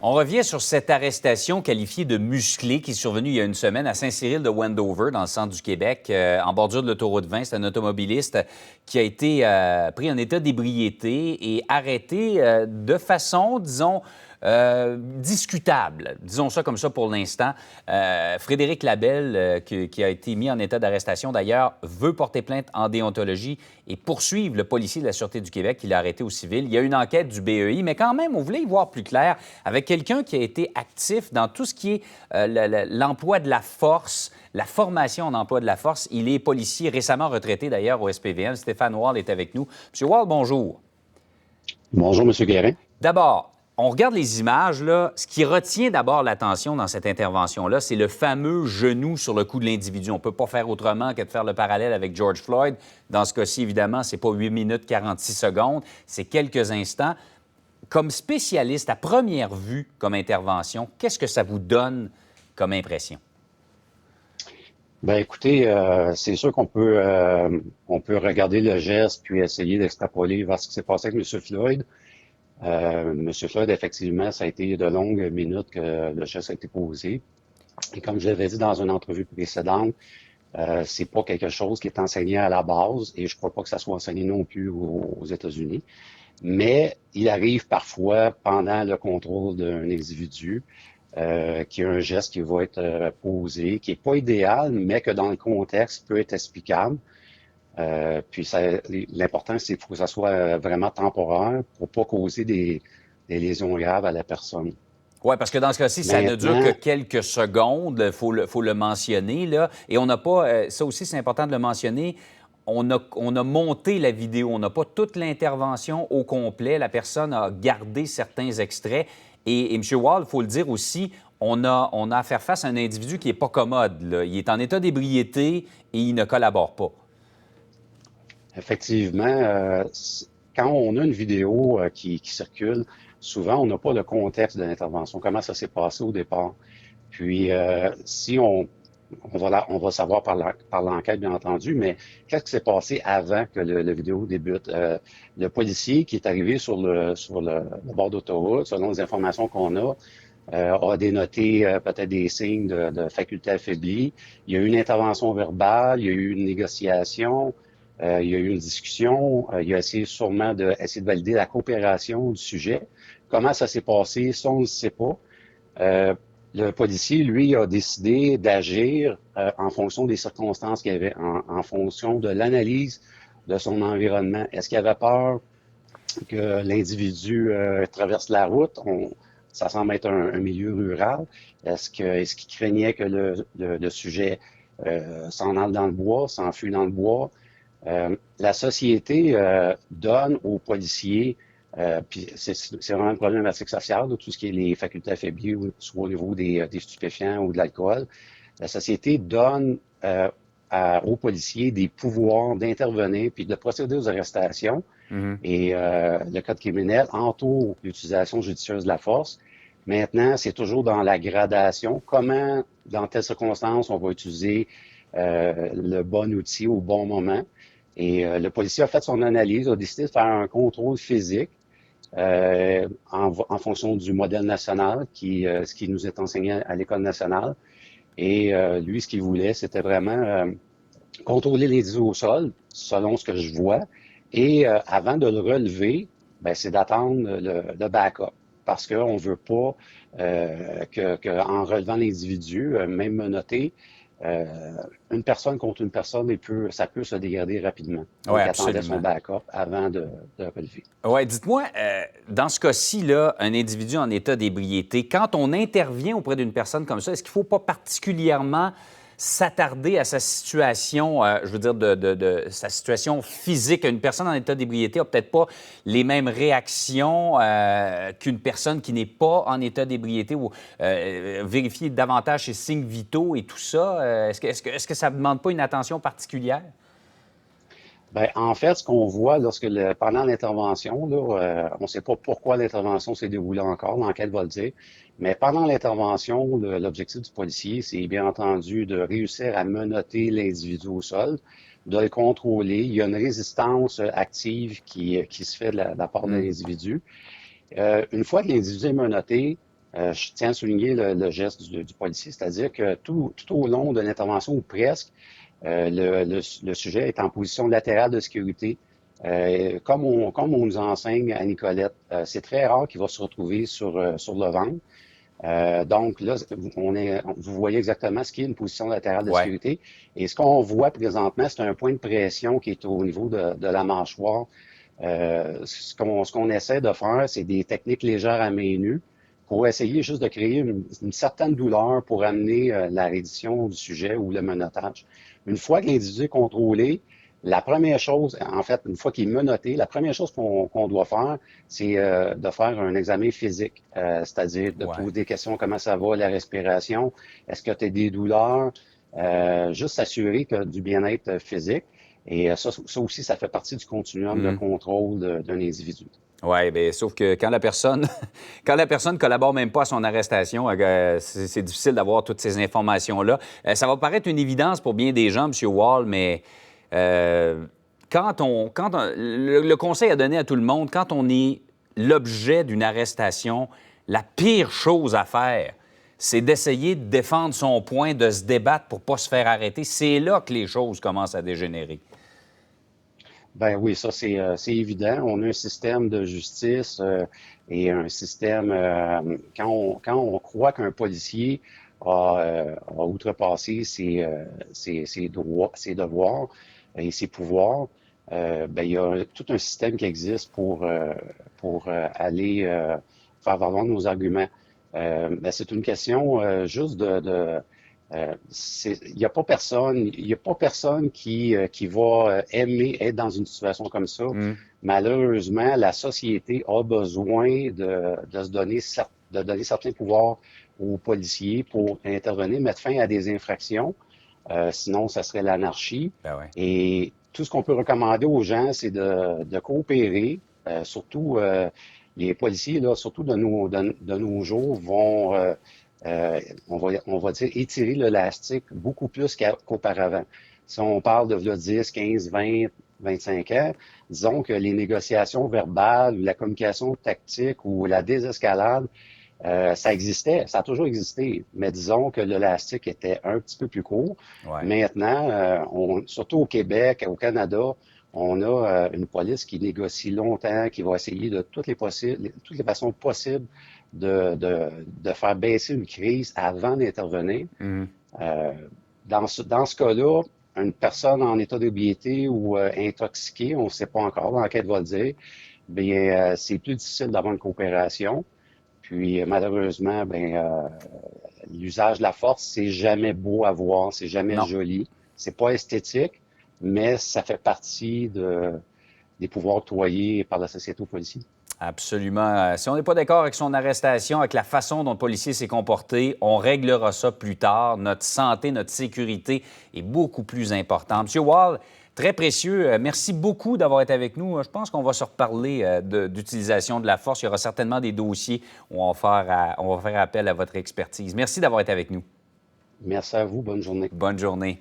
On revient sur cette arrestation qualifiée de musclée qui est survenue il y a une semaine à Saint-Cyril de Wendover, dans le centre du Québec, en bordure de l'autoroute 20. C'est un automobiliste qui a été pris en état d'ébriété et arrêté de façon, disons, discutable. Disons ça comme ça pour l'instant. Frédéric Labelle, qui a été mis en état d'arrestation d'ailleurs, veut porter plainte en déontologie et poursuivre le policier de la Sûreté du Québec qui l'a arrêté au civil. Il y a une enquête du BEI, mais quand même, on voulait y voir plus clair avec quelqu'un qui a été actif dans tout ce qui est l'emploi de la force, la formation en emploi de la force. Il est policier récemment retraité d'ailleurs au SPVM. Stéphane Wall est avec nous. Monsieur Wall, bonjour. Bonjour, M. Guérin. D'abord, on regarde les images, là. Ce qui retient d'abord l'attention dans cette intervention-là, c'est le fameux genou sur le cou de l'individu. On ne peut pas faire autrement que de faire le parallèle avec George Floyd. Dans ce cas-ci, évidemment, ce n'est pas 8 minutes 46 secondes, c'est quelques instants. Comme spécialiste, à première vue, comme intervention, qu'est-ce que ça vous donne comme impression? Bien, écoutez, c'est sûr on peut regarder le geste puis essayer d'extrapoler vers ce qui s'est passé avec M. Floyd. M. Floyd, effectivement, ça a été de longues minutes que le geste a été posé. Et comme je l'avais dit dans une entrevue précédente, c'est pas quelque chose qui est enseigné à la base et je crois pas que ça soit enseigné non plus aux États-Unis. Mais il arrive parfois, pendant le contrôle d'un individu, qu'il y a un geste qui va être posé, qui est pas idéal, mais que dans le contexte peut être explicable. Puis l'important, c'est qu'il faut que ça soit vraiment temporaire pour pas causer des lésions graves à la personne. Oui, parce que dans ce cas-ci, ça ne dure que quelques secondes, il faut le mentionner, là. Et on n'a pas, ça aussi c'est important de le mentionner, on a monté la vidéo, on n'a pas toute l'intervention au complet, la personne a gardé certains extraits. Et M. Wall, il faut le dire aussi, on a à faire face à un individu qui n'est pas commode, là. Il est en état d'ébriété et il ne collabore pas. Effectivement, quand on a une vidéo qui circule, souvent on n'a pas le contexte de l'intervention, comment ça s'est passé au départ. Puis si on va savoir par l'enquête, bien entendu, mais qu'est-ce qui s'est passé avant que le vidéo débute? Le policier qui est arrivé sur le bord d'autoroute, selon les informations qu'on a dénoté peut-être des signes de faculté affaiblie. Il y a eu une intervention verbale, il y a eu une négociation. Il y a eu une discussion, il a essayé sûrement d'essayer de valider la coopération du sujet. Comment ça s'est passé, ça, on ne sait pas. Le policier, lui, a décidé d'agir en fonction des circonstances qu'il y avait, en fonction de l'analyse de son environnement. Est-ce qu'il avait peur que l'individu traverse la route? Ça semble être un milieu rural. Est-ce qu'il craignait que le sujet s'en aille dans le bois, s'enfuit dans le bois? La société donne aux policiers, puis c'est vraiment une problématique sociale, tout ce qui est les facultés affaiblies, soit au niveau des stupéfiants ou de l'alcool. La société donne aux policiers des pouvoirs d'intervenir puis de procéder aux arrestations. Et le code criminel entoure l'utilisation judicieuse de la force. Maintenant, c'est toujours dans la gradation. Comment, dans telles circonstances, on va utiliser le bon outil au bon moment. Et le policier a fait son analyse, a décidé de faire un contrôle physique en fonction du modèle national, ce qui nous est enseigné à l'École nationale. Et lui, ce qu'il voulait, c'était vraiment contrôler l'individu au sol, selon ce que je vois. Et avant de le relever, ben, c'est d'attendre le backup. Parce qu'on ne veut pas qu'en relevant l'individu, même menotté, une personne contre une personne, ça peut se dégrader rapidement. Donc, il attendait son backup avant de relever. Oui, dites-moi, dans ce cas-ci, là, un individu en état d'ébriété, quand on intervient auprès d'une personne comme ça, est-ce qu'il ne faut pas particulièrement s'attarder à sa situation, je veux dire, de sa situation physique? Une personne en état d'ébriété n'a peut-être pas les mêmes réactions qu'une personne qui n'est pas en état d'ébriété ou vérifier davantage ses signes vitaux et tout ça. Est-ce que ça ne demande pas une attention particulière? Bien, en fait, ce qu'on voit pendant l'intervention, on ne sait pas pourquoi l'intervention s'est déroulée encore, l'enquête va le dire, mais pendant l'intervention, l'objectif du policier, c'est bien entendu de réussir à menotter l'individu au sol, de le contrôler. Il y a une résistance active qui se fait de la part de l'individu. Une fois que l'individu est menotté, Je tiens à souligner le geste du policier, c'est-à-dire que tout au long de l'intervention, ou presque, le sujet est en position latérale de sécurité. Comme on nous enseigne à Nicolette, c'est très rare qu'il va se retrouver sur le ventre. Donc là, vous voyez exactement ce qu'est une position latérale de Ouais. sécurité. Et ce qu'on voit présentement, c'est un point de pression qui est au niveau de la mâchoire. Ce qu'on essaie de faire, c'est des techniques légères à main nue pour essayer juste de créer une certaine douleur pour amener la reddition du sujet ou le menottage. Une fois que l'individu est contrôlé, la première chose, en fait, une fois qu'il est menotté, la première chose qu'on doit faire, c'est de faire un examen physique, c'est-à-dire de Ouais. poser des questions, comment ça va, la respiration, est-ce que tu as des douleurs, juste s'assurer que du bien-être physique. Et ça aussi, ça fait partie du continuum de Mm. contrôle d'un individu. Oui, bien, sauf que quand la personne quand la personne collabore même pas à son arrestation, c'est difficile d'avoir toutes ces informations-là. Ça va paraître une évidence pour bien des gens, M. Wall, mais euh, le conseil à donner à tout le monde, quand on est l'objet d'une arrestation, la pire chose à faire, c'est d'essayer de défendre son point, de se débattre pour pas se faire arrêter. C'est là que les choses commencent à dégénérer. Ben oui, ça c'est évident. On a un système de justice et un système quand on croit qu'un policier a outrepassé ses devoirs et ses pouvoirs, ben il y a tout un système qui existe pour aller faire valoir nos arguments. Ben, c'est une question juste il y a pas personne qui va aimer être dans une situation comme ça. Hmm. Malheureusement, la société a besoin de se donner, de donner certains pouvoirs aux policiers pour intervenir, mettre fin à des infractions. Sinon, ça serait l'anarchie. Ben ouais. Et tout ce qu'on peut recommander aux gens, c'est de coopérer. Surtout les policiers, là, surtout de nos jours, vont on va dire, étirer l'élastique beaucoup plus qu'auparavant. Si on parle de là, 10, 15, 20, 25 ans, disons que les négociations verbales, la communication tactique ou la désescalade, ça existait, ça a toujours existé, mais disons que l'élastique était un petit peu plus court. Ouais. Maintenant, surtout au Québec, au Canada, on a une police qui négocie longtemps, qui va essayer de toutes les façons possibles de faire baisser une crise avant d'intervenir. Mhm. Euh, dans ce cas-là, une personne en état d'ébriété ou intoxiquée, on ne sait pas encore, l'enquête va le dire, bien, c'est plus difficile d'avoir une coopération. Puis malheureusement, l'usage de la force, c'est jamais beau à voir, c'est jamais Non. joli, c'est pas esthétique, mais ça fait partie des pouvoirs octroyés par la société aux policiers. Absolument. Si on n'est pas d'accord avec son arrestation, avec la façon dont le policier s'est comporté, on réglera ça plus tard. Notre santé, notre sécurité est beaucoup plus importante. Monsieur Wall, très précieux. Merci beaucoup d'avoir été avec nous. Je pense qu'on va se reparler d'utilisation de la force. Il y aura certainement des dossiers où on va faire appel à votre expertise. Merci d'avoir été avec nous. Merci à vous, bonne journée. Bonne journée.